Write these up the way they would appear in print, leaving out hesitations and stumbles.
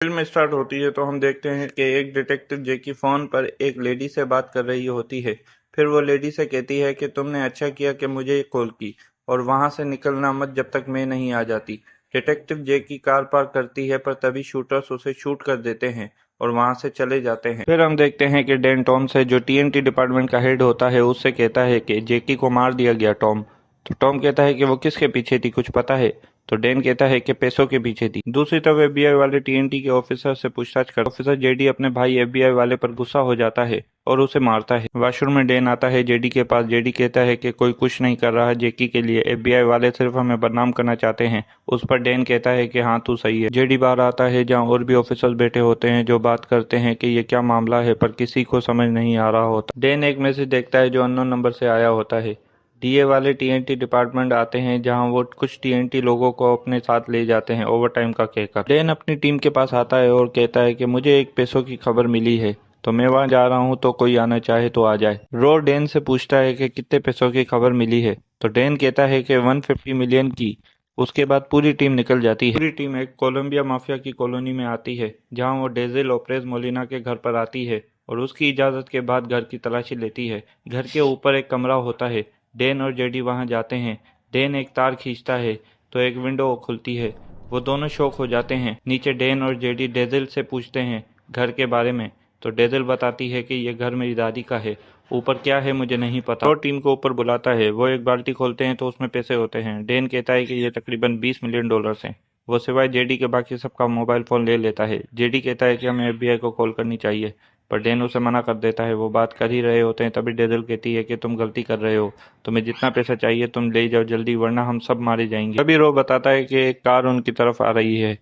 Film start होती है तो हम देखते हैं कि एक डिटेक्टिव जेकी फोन पर एक लेडी से बात कर रही होती है। फिर वो लेडी से कहती है कि तुमने अच्छा किया कि मुझे कॉल की, और वहां से निकलना मत जब तक मैं नहीं आ जाती। डिटेक्टिव जेकी कार पार्क करती है पर तभी शूटर्स उसे शूट कर देते हैं और वहां से चले जाते हैं। फिर हम देखते हैं कि डैन टॉम से, जो टीएनटी डिपार्टमेंट का हेड होता है, उससे कहता है कि जेकी को मार दिया गया टॉम। तो टॉम कहता है कि वो किसके पीछे थी, कुछ पता है? तो डैन कहता है कि पैसों के पीछे थी। दूसरी तरफ एफबीआई वाले टीएनटी के ऑफिसर से पूछताछ कर ऑफिसर जेडी अपने भाई एफबीआई वाले पर गुस्सा हो जाता है और उसे मारता है। वॉशरूम में डैन आता है जेडी के पास। जेडी कहता है कि कोई कुछ नहीं कर रहा जेकी के लिए, एफबीआई वाले सिर्फ हमें बदनाम करना चाहते हैं। उस पर डैन कहता है कि हाँ, तू सही है। जेडी बाहर आता है जहाँ और भी ऑफिसर्स बैठे होते हैं जो बात करते हैं कि ये क्या मामला है, पर किसी को समझ नहीं आ रहा होता। डैन एक मैसेज देखता है जो अननोन नंबर से आया होता है। डीए वाले टीएनटी डिपार्टमेंट आते हैं जहां वो कुछ टीएनटी लोगों को अपने साथ ले जाते हैं ओवरटाइम का कहकर। डैन अपनी टीम के पास आता है और कहता है कि मुझे एक पैसों की खबर मिली है, तो मैं वहां जा रहा हूं, तो कोई आना चाहे तो आ जाए। रो डैन से पूछता है कि कितने पैसों की खबर मिली है, तो डैन कहता है कि 150 मिलियन की। उसके बाद पूरी टीम निकल जाती है। पूरी टीम एक कोलंबिया माफिया की कॉलोनी में आती है जहां वो डेजिल लोपेज मोलिना के घर पर आती है और उसकी इजाजत के बाद घर की तलाशी लेती है। घर के ऊपर एक कमरा होता है। डैन और जेडी वहां जाते हैं। डैन एक तार खींचता है तो एक विंडो खुलती है। वो दोनों शॉक हो जाते हैं। नीचे डैन और जेडी डेजिल से पूछते हैं घर के बारे में, तो डेजिल बताती है कि ये घर मेरी दादी का है। ऊपर क्या है मुझे नहीं पता। और टीम को ऊपर बुलाता है। वो एक बाल्टी खोलते हैं तो उसमें पैसे होते हैं। डैन कहता है कि ये तकरीबन $20 मिलियन हैं। वो सिवाय जेडी के बाकी सबका मोबाइल फ़ोन ले लेता है। जेडी कहता है कि हमें एफबीआई को कॉल करनी चाहिए, पर डैन उसे मना कर देता है। वो बात कर ही रहे होते हैं तभी डेजल कहती है कि तुम गलती कर रहे हो, तुम्हें जितना पैसा चाहिए तुम ले जाओ जल्दी, वरना हम सब मारे जाएंगे। तभी रो बताता है कि एक कार उनकी तरफ आ रही है।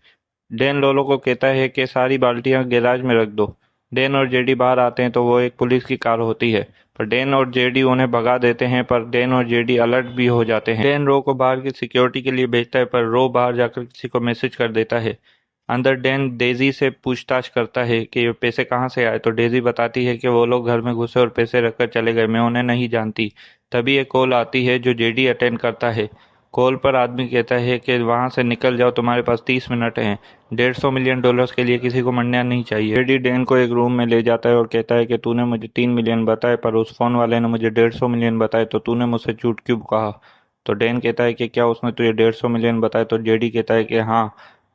डैन लोलो को कहता है कि सारी बाल्टियां गैराज में रख दो। डैन और जेडी बाहर आते हैं तो वो एक पुलिस की कार होती है, पर डैन और जेडी उन्हें भगा देते हैं। पर डैन और जेडी अलर्ट भी हो जाते हैं। डैन रो को बाहर की सिक्योरिटी के लिए भेजता है, पर रो बाहर जाकर किसी को मैसेज कर देता है। अंदर डैन डेजी से पूछताछ करता है कि ये पैसे कहाँ से आए, तो डेजी बताती है कि वो लोग घर में घुसे और पैसे रखकर चले गए, मैं उन्हें नहीं जानती। तभी एक कॉल आती है जो जेडी अटेंड करता है। कॉल पर आदमी कहता है कि वहां से निकल जाओ, तुम्हारे पास 30 मिनट हैं। $150 मिलियन के लिए किसी को मरना नहीं चाहिए। जेडी डैन को एक रूम में ले जाता है और कहता है कि तूने मुझे 3 मिलियन बताए, पर उस फोन वाले ने मुझे 150 मिलियन बताए, तो तूने मुझसे झूठ क्यों कहा? तो डैन कहता है कि क्या उसने तुझे 150 मिलियन बताए? तो जेडी कहता है कि हाँ,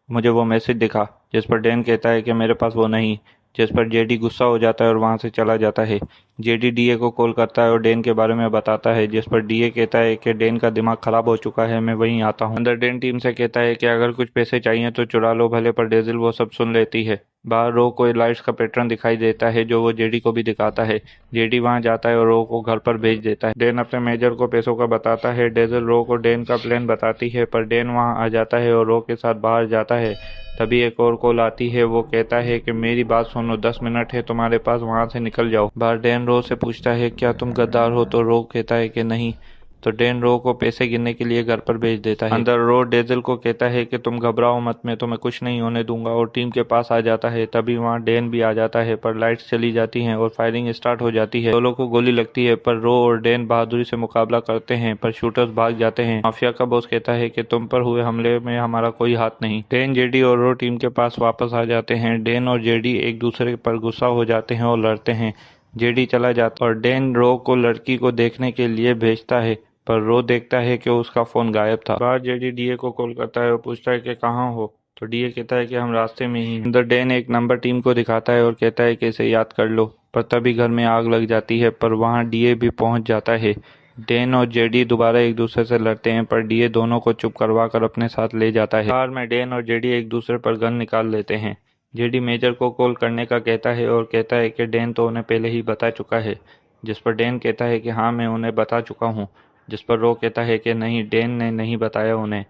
मुझे वो मैसेज दिखा। जिस पर डैन कहता है कि मेरे पास वो नहीं। जिस पर जेडी गुस्सा हो जाता है और वहां से चला जाता है। जेडी डीए को कॉल करता है और डैन के बारे में बताता है, जिस पर डीए कहता है कि डैन का दिमाग खराब हो चुका है, मैं वहीं आता हूँ। अंदर डैन टीम से कहता है कि अगर कुछ पैसे चाहिए तो चुरा लो भले, पर डेजिल वो सब सुन लेती है। बाहर रो को लाइट्स का पैटर्न दिखाई देता है जो वो जेडी को भी दिखाता है। जेडी वहां जाता है और रो को घर पर भेज देता है। डैन अपने मेजर को पैसों का बताता है। डेजिल रो को डैन का प्लान बताती है, पर डैन वहां आ जाता है और रो के साथ बाहर जाता है। तभी एक और कॉल आती है। वो कहता है कि मेरी बात सुनो, 10 मिनट है तुम्हारे पास, वहां से निकल जाओ। बाहर डैन रो से पूछता है क्या तुम गद्दार हो, तो रो कहता है कि नहीं। तो डैन रो को पैसे गिनने के लिए घर पर भेज देता है। अंदर रो डेजिल को कहता है कि तुम घबराओ मत, मैं तुम्हें कुछ नहीं होने दूंगा, और टीम के पास आ जाता है। तभी वहां डैन भी आ जाता है, पर लाइट्स चली जाती हैं और फायरिंग स्टार्ट हो जाती है। दोनों को गोली लगती है, पर रो और डैन बहादुरी से मुकाबला करते हैं, पर शूटर्स भाग जाते हैं। माफिया का बॉस कहता है कि तुम पर हुए हमले में हमारा कोई हाथ नहीं। डैन, जेडी और रो टीम के पास वापस आ जाते हैं। डैन और जेडी एक दूसरे पर गुस्सा हो जाते हैं और लड़ते हैं। जेडी चला जाता और डैन रो को लड़की को देखने के लिए भेजता है, पर रो देखता है कि उसका फोन गायब था। बाहर जेडी डीए को कॉल करता है और पूछता है कि कहाँ हो, तो डीए कहता है कि हम रास्ते में ही हैं। अंदर डैन एक नंबर टीम को दिखाता है और कहता है कि इसे याद कर लो, पर तभी घर में आग लग जाती है, पर वहां डीए भी पहुंच जाता है। डैन और जेडी दोबारा एक दूसरे से लड़ते हैं, पर डीए दोनों को चुप करवा कर अपने साथ ले जाता है। कार में डैन और जेडी एक दूसरे पर गन निकाल लेते हैं। जेडी मेजर को कॉल करने का कहता है और कहता है कि डैन तो उन्हें पहले ही बता चुका है। जिस पर डैन कहता है कि हाँ, मैं उन्हें बता चुका हूँ। जिस पर रो कहता है कि नहीं, डैन ने नहीं बताया उन्हें।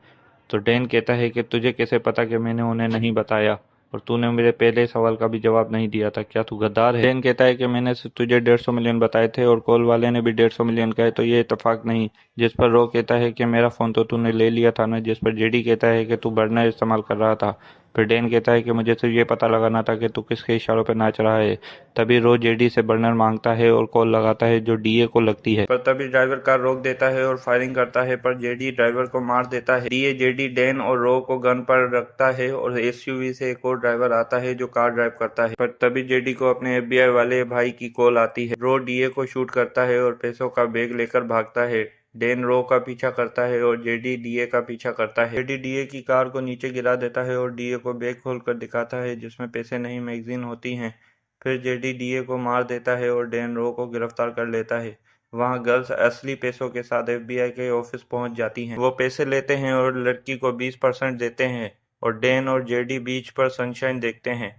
तो डैन कहता है कि तुझे कैसे पता कि मैंने उन्हें नहीं बताया, और तूने मेरे पहले सवाल का भी जवाब नहीं दिया था, क्या तू गद्दार है? डैन कहता है कि मैंने सिर्फ तुझे 150 मिलियन बताए थे और कॉल वाले ने भी 150 मिलियन कहे, तो ये इत्तेफाक नहीं। जिस पर रो कहता है कि मेरा फोन तो तूने ले लिया था ना। जिस पर जेडी कहता है कि तू बर्नर इस्तेमाल कर रहा था। फिर डैन कहता है कि मुझे सिर्फ ये पता लगाना था कि तू किसके इशारों पर नाच रहा है। तभी रो जेडी से बर्नर मांगता है और कॉल लगाता है जो डीए को लगती है, पर तभी ड्राइवर कार रोक देता है और फायरिंग करता है, पर जेडी ड्राइवर को मार देता है। डीए जेडी डैन और रो को गन पर रखता है और एसयूवी से एक और ड्राइवर आता है जो कार ड्राइव करता है, पर तभी जेडी को अपने एफबीआई वाले भाई की कॉल आती है। रो डीए को शूट करता है और पैसों का बैग लेकर भागता है। डैन रो का पीछा करता है और जेडी डीए का पीछा करता है। जेडी डीए की कार को नीचे गिरा देता है और डीए को बैग खोलकर दिखाता है जिसमें पैसे नहीं मैगजीन होती हैं। फिर जेडी डीए को मार देता है और डैन रो को गिरफ्तार कर लेता है। वहाँ गर्ल्स असली पैसों के साथ एफबीआई के ऑफिस पहुंच जाती हैं। वो पैसे लेते हैं और लड़की को 20% देते हैं और डैन और जेडी बीच पर सनशाइन देखते हैं।